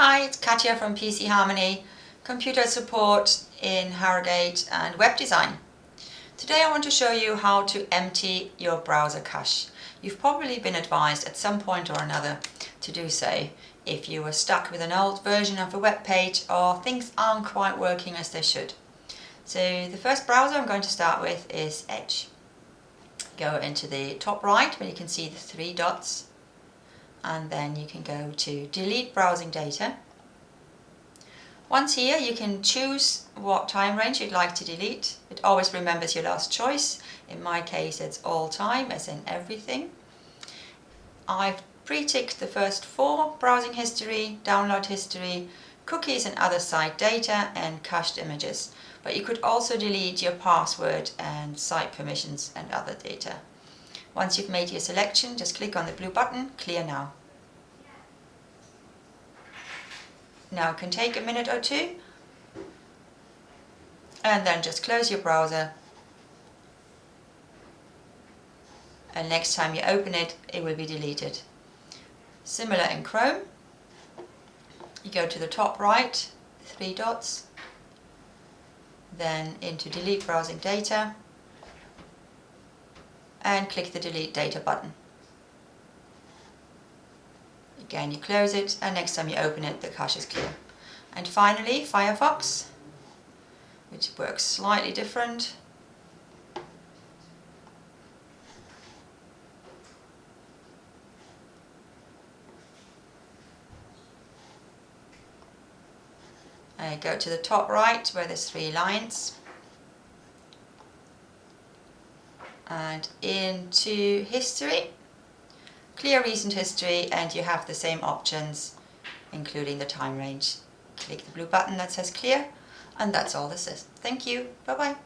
Hi, it's Katja from PC Harmony, computer support in Harrogate and web design. Today I want to show you how to empty your browser cache. You've probably been advised at some point or another to do so if you were stuck with an old version of a web page or things aren't quite working as they should. So the first browser I'm going to start with is Edge. Go into the top right where you can see the three dots, and then you can go to delete browsing data. Once here you can choose what time range you'd like to delete. It always remembers your last choice. In my case it's all time, as in everything. I've pre-ticked the first four: browsing history, download history, cookies and other site data, and cached images. But you could also delete your password and site permissions and other data. Once you've made your selection, just click on the blue button, Clear Now. Now it can take a minute or two, and then just close your browser, and next time you open it, it will be deleted. Similar in Chrome. You go to the top right, three dots, then into delete browsing data, and click the delete data button. Again, you close it, and next time you open it, the cache is clear. And finally, Firefox, which works slightly different. I go to the top right where there's three lines, and into history, clear recent history, and you have the same options including the time range. Click the blue button that says clear, and that's all this is. Thank you. Bye bye.